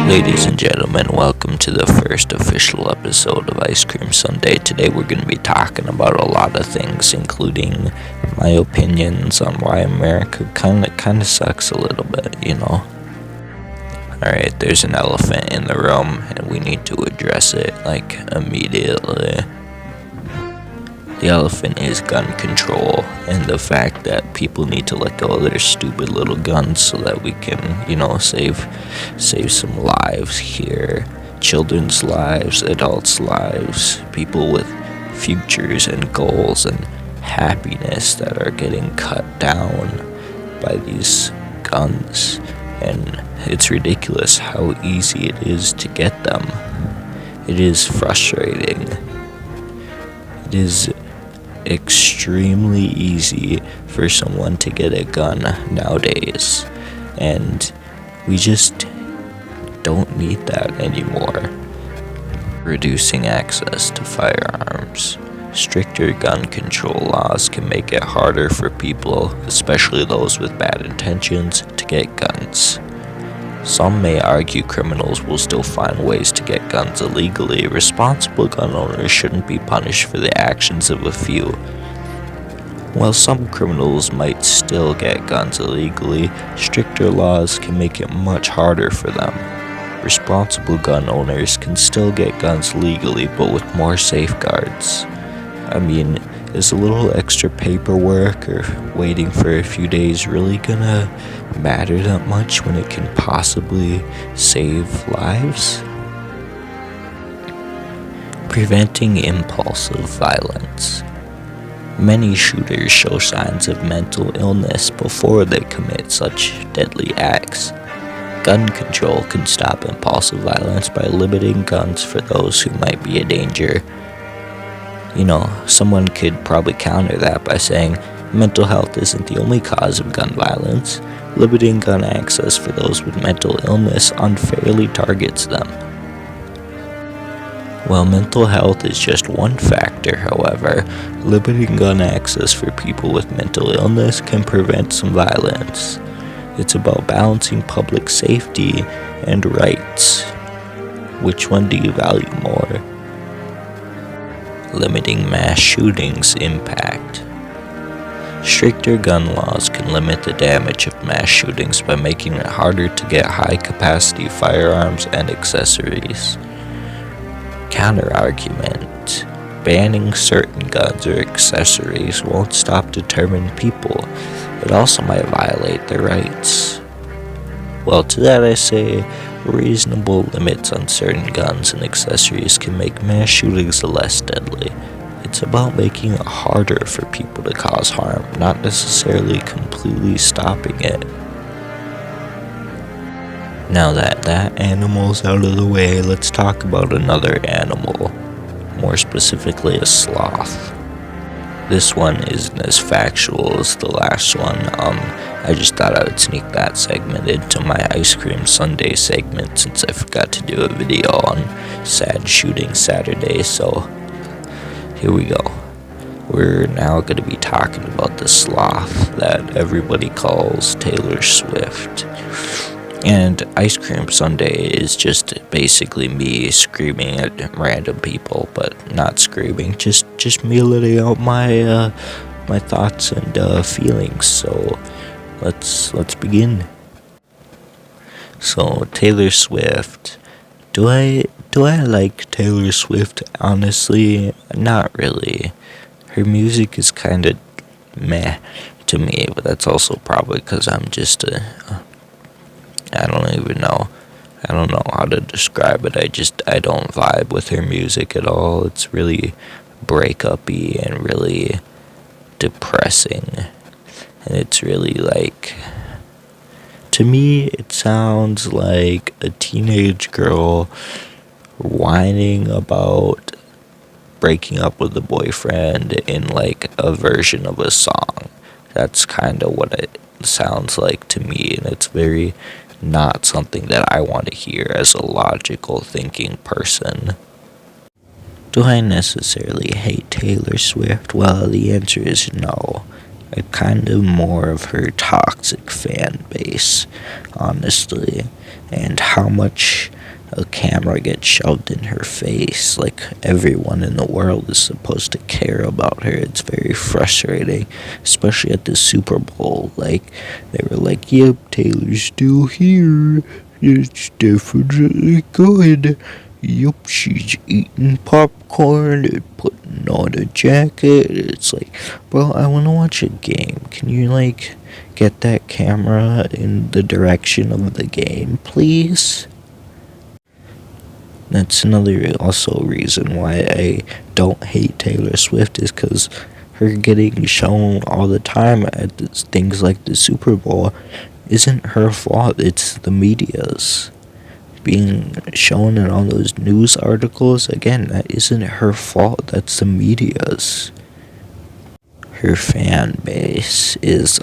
Ladies and gentlemen, welcome to the first official episode of Ice Cream Sunday. Today we're going to be talking about a lot of things, including my opinions on why America kind of sucks a little bit. Alright, there's an elephant in the room, and we need to address it, immediately. The elephant is gun control, and the fact that people need to let go of their stupid little guns so that we can, save some lives here. Children's lives, adults' lives, people with futures and goals and happiness that are getting cut down by these guns. And it's ridiculous how easy it is to get them. It is frustrating. It is extremely easy for someone to get a gun nowadays, and we just don't need that anymore. Reducing access to firearms. Stricter gun control laws can make it harder for people, especially those with bad intentions, to get guns. Some may argue criminals will still find ways to get guns illegally. Responsible gun owners shouldn't be punished for the actions of a few. While some criminals might still get guns illegally, stricter laws can make it much harder for them. Responsible gun owners can still get guns legally, but with more safeguards. Is a little extra paperwork or waiting for a few days really gonna matter that much when it can possibly save lives? Preventing impulsive violence. Many shooters show signs of mental illness before they commit such deadly acts. Gun control can stop impulsive violence by limiting guns for those who might be a danger. Someone could probably counter that by saying mental health isn't the only cause of gun violence. Limiting gun access for those with mental illness unfairly targets them. While mental health is just one factor, however, limiting gun access for people with mental illness can prevent some violence. It's about balancing public safety and rights. Which one do you value more? Limiting mass shootings impact. Stricter gun laws can limit the damage of mass shootings by making it harder to get high-capacity firearms and accessories. Counter-argument. Banning certain guns or accessories won't stop determined people. It also might violate their rights. Well, to that I say, reasonable limits on certain guns and accessories can make mass shootings less deadly. It's about making it harder for people to cause harm, not necessarily completely stopping it. Now that animal's out of the way, let's talk about another animal, more specifically a sloth. This one isn't as factual as the last one. I just thought I would sneak that segment into my Ice Cream Sunday segment since I forgot to do a video on Sad Shooting Saturday, so here we go. We're now going to be talking about the sloth that everybody calls Taylor Swift. And Ice Cream Sunday is just basically me screaming at random people, but not screaming, just me letting out my thoughts and feelings. So let's begin. So Taylor Swift. Do I like Taylor Swift? Honestly, not really. Her music is kind of meh to me, but that's also probably because I'm just I don't know how to describe it. I don't vibe with her music at all. It's really breakup-y and really depressing. And it's really to me, it sounds like a teenage girl whining about breaking up with a boyfriend in a version of a song. That's kind of what it sounds like to me, and it's very not something that I want to hear as a logical thinking person. Do I necessarily hate Taylor Swift? Well, the answer is no. I'm kind of more of her toxic fan base, honestly, and how much a camera gets shoved in her face. Like, everyone in the world is supposed to care about her. It's very frustrating, especially at the Super Bowl. Like, they were like, yep, Taylor's still here. It's definitely good. Yup, she's eating popcorn and putting on a jacket. It's like, bro, I want to watch a game. Can you, like, get that camera in the direction of the game, please? That's another also reason why I don't hate Taylor Swift, is because her getting shown all the time at things like the Super Bowl isn't her fault. It's the media's. Being shown in all those news articles, again, that isn't her fault. That's the media's. Her fan base is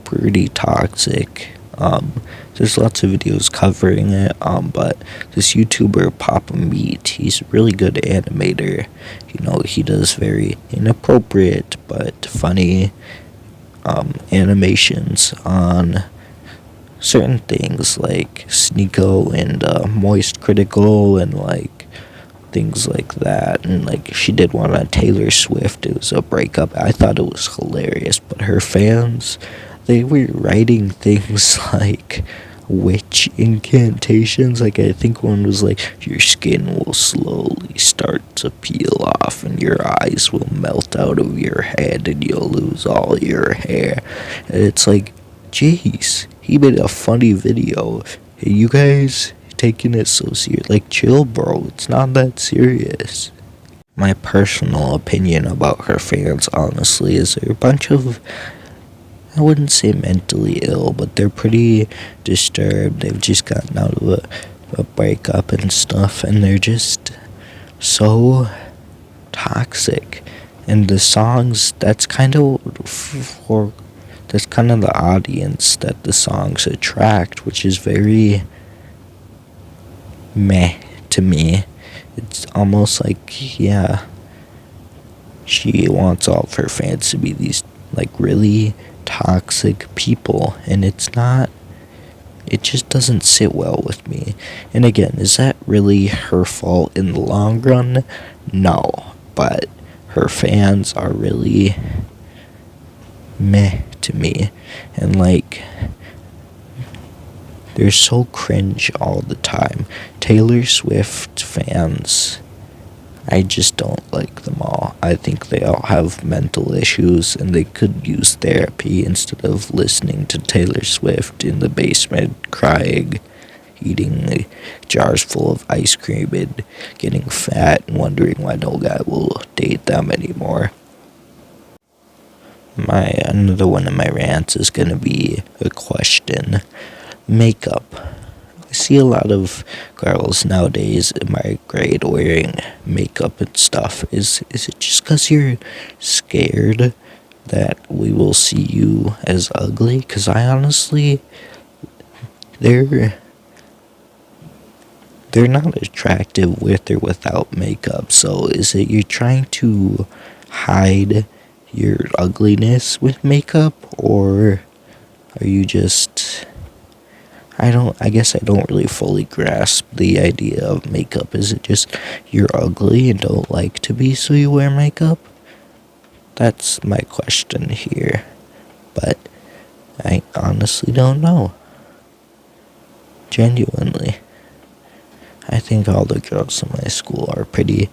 pretty toxic. There's lots of videos covering it, but this YouTuber Papa Meat, he's a really good animator. You know, he does very inappropriate but funny animations on certain things like Sneeko and Moist Critical and like things like that. And like, she did one on Taylor Swift. It was a breakup. I thought it was hilarious, but her fans, they were writing things like witch incantations. Like, I think one was like, your skin will slowly start to peel off and your eyes will melt out of your head and you'll lose all your hair. And it's like, jeez, he made a funny video. Hey, you guys taking it so serious? Like, chill, bro. It's not that serious. My personal opinion about her fans, honestly, is they're a bunch of, I wouldn't say mentally ill, but they're pretty disturbed. They've just gotten out of a breakup and stuff, and they're just so toxic. And the songs, that's kind of the audience that the songs attract, which is very meh to me. It's almost like, yeah, she wants all of her fans to be these, like, really toxic people, and it's not, it just doesn't sit well with me. And again, is that really her fault in the long run? No, but her fans are really meh to me, and like, they're so cringe all the time. Taylor Swift fans, I just don't like them all. I think they all have mental issues and they could use therapy instead of listening to Taylor Swift in the basement crying, eating jars full of ice cream and getting fat and wondering why no guy will date them anymore. Another one of my rants is going to be a question. Makeup. I see a lot of girls nowadays in my grade wearing makeup and stuff. Is it just because you're scared that we will see you as ugly? Because I honestly, they're not attractive with or without makeup. So is it you're trying to hide your ugliness with makeup, or are you just, I guess I don't really fully grasp the idea of makeup. Is it just you're ugly and don't like to be, so you wear makeup? That's my question here. But I honestly don't know. Genuinely. I think all the girls in my school are pretty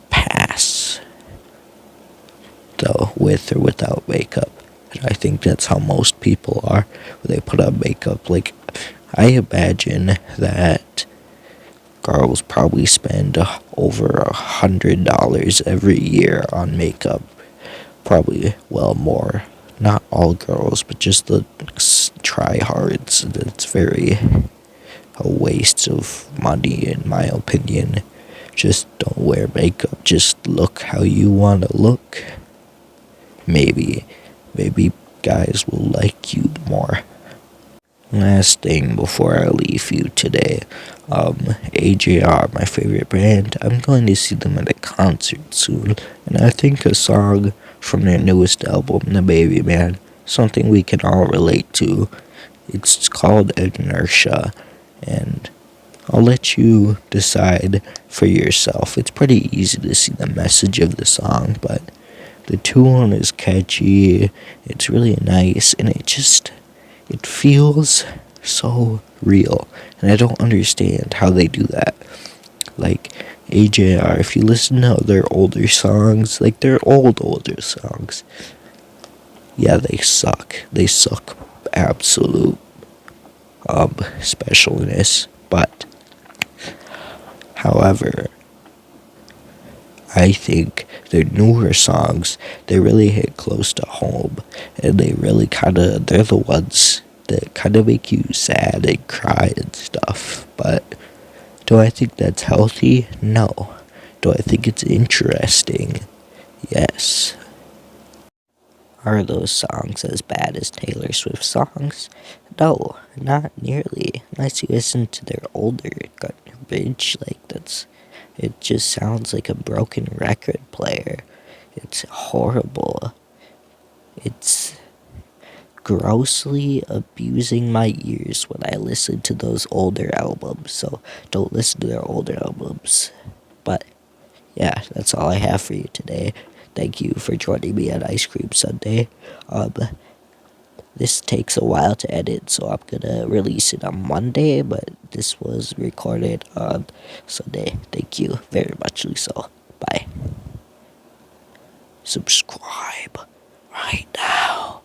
pass, though, with or without makeup. And I think that's how most people are when they put on makeup. Like, I imagine that girls probably spend over $100 every year on makeup. Probably, well, more. Not all girls, but just the tryhards. It's very a waste of money, in my opinion. Just don't wear makeup. Just look how you want to look. Maybe guys will like you more. Last thing before I leave you today, AJR, my favorite band, I'm going to see them at a concert soon, and I think a song from their newest album, The Baby Man, something we can all relate to. It's called Inertia, and I'll let you decide for yourself. It's pretty easy to see the message of the song, but the tune is catchy, it's really nice, and it feels so real. And I don't understand how they do that. Like, AJR, if you listen to their older songs, like their older songs, yeah, they suck. They suck absolute specialness. But, however, I think their newer songs, they really hit close to home, and they're the ones that kind of make you sad and cry and stuff. But do I think that's healthy? No. Do I think it's interesting? Yes. Are those songs as bad as Taylor Swift songs? No, not nearly. Unless you listen to their older garbage, it just sounds like a broken record player. It's horrible. It's grossly abusing my ears when I listen to those older albums, so don't listen to their older albums. But yeah, that's all I have for you today. Thank you for joining me on Ice Cream Sunday. This takes a while to edit, so I'm gonna release it on Monday, but this was recorded on Sunday. Thank you very much, Lisa. Bye. Subscribe right now.